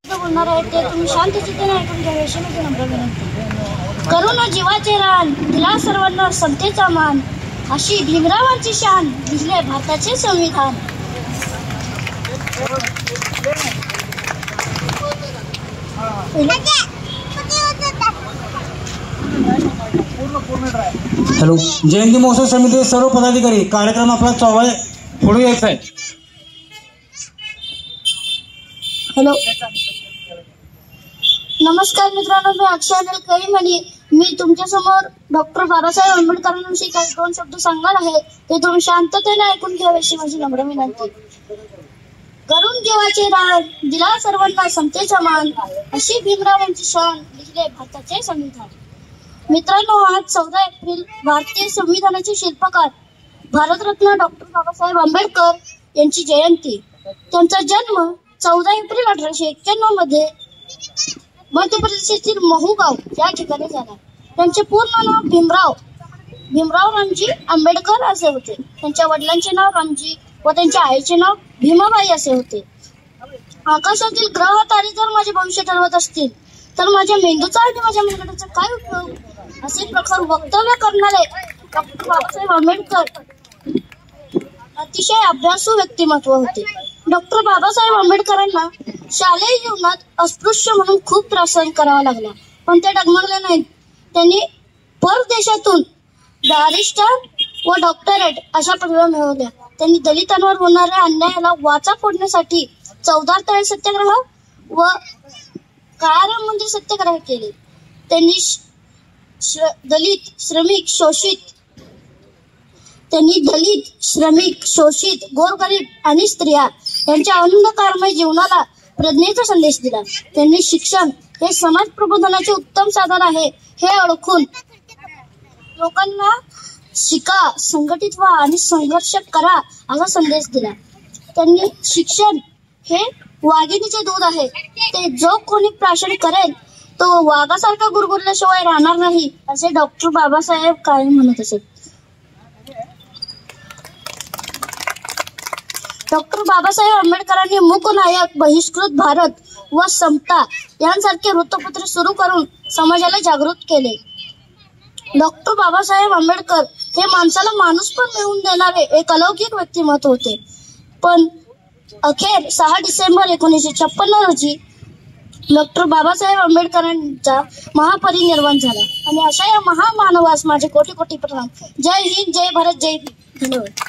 बोलणार आहे ते तुम्ही शांतचित्ताने ऐकून घ्यावे अशी माझी नम्र विनंती. करुणा जीवाचे रान दिला सर्वांना समतेचा मान, अशी भीमरावांची शान लिहिले भारताचे संविधान. हॅलो, जयंती महोत्सव समिती सर्व पदाधिकारी, कार्यक्रम आपला चालू आहे, पुढे यायचं आहे. हॅलो, नमस्कार मित्रांनो, मी अक्षय अनिल कळीमणी. मी तुमच्या समोर डॉक्टर बाबासाहेब आंबेडकरांविषयी काही 2 शब्द सांगणार आहे, ते तुम्ही शांततेने ऐकून घ्यावे अशी माझी नम्र विनंती. करुण जीवाचे रान दिला सर्वांना समतेचा मान, अशी भीमरावांची शान लिहिले भारताचे संविधान. मित्रांनो, आज 14 एप्रिल भारतीय संविधानाचे शिल्पकार भारतरत्न डॉक्टर बाबासाहेब आंबेडकर यांची जयंती. त्यांचा जन्म 14 एप्रिल 1891 मध्ये मध्य प्रदेशातील महू गाव या ठिकाणी झाला. त्यांचे पूर्ण नाव भीमराव रामजी आंबेडकर असे होते. त्यांच्या वडिलांचे नाव रामजी व त्यांच्या आईचे नाव भीमाबाई असे होते. आकाशातील ग्रह तारे जर माझे भविष्य ठरवत असतील तर माझ्या मेंदूचा आणि माझ्या मनगटाचा काय उपयोग, असे प्रखर वक्तव्य करणारे डॉक्टर बाबासाहेब आंबेडकर अतिशय अभ्यासू व्यक्तिमत्व होते. डॉक्टर बाबासाहेब आंबेडकरांना शालेय जीवनात अस्पृश्य म्हणून खूप त्रास सहन करावा लागला, पण ते डगमगले नाहीत. त्यांनी परदेशातून बॅरिस्टर व डॉक्टरेट अशा पदव्या मिळवल्या. त्यांनी दलितांवर होणाऱ्या अन्यायाला वाचा फोडण्यासाठी चौदार तळे सत्याग्रह व काळाराम मंदिर सत्याग्रह केले. त्यांनी दलित, श्रमिक, शोषित, गोरगरीब आणि स्त्रिया यांच्या अंधकारमय जीवनाला प्रज्ञेचा संदेश दिला. त्यांनी शिक्षण हे समाज प्रबोधनाचे उत्तम साधन आहे हे ओळखून लोकांना शिका, संघटित व्हा आणि संघर्ष करा असा संदेश दिला. त्यांनी शिक्षण हे वाघिणीचे दूध आहे, ते जो कोणी प्राशन करेल तो वाघासारखा गुरगुरल्याशिवाय राहणार नाही असे डॉक्टर बाबासाहेब कायम म्हणत असत. डॉक्टर बाबासाहेब आंबेडकरांनी मूकनायक, बहिष्कृत भारत व समता यांसारखे वृत्तपत्र सुरू करून समाजाला जागृत केले. डॉक्टर बाबासाहेब आंबेडकर हे माणसाला माणूस पण मिळवून देणारे एक अलौकिक व्यक्तिमत्व होते. पण अखेर 6 डिसेंबर 1956 रोजी डॉक्टर बाबासाहेब आंबेडकरांचा महापरिनिर्वाण झाला. आणि अशा या महामानवास माझे कोटी कोटी प्रणाम. जय हिंद, जय भारत, जय भीम. धन्यवाद.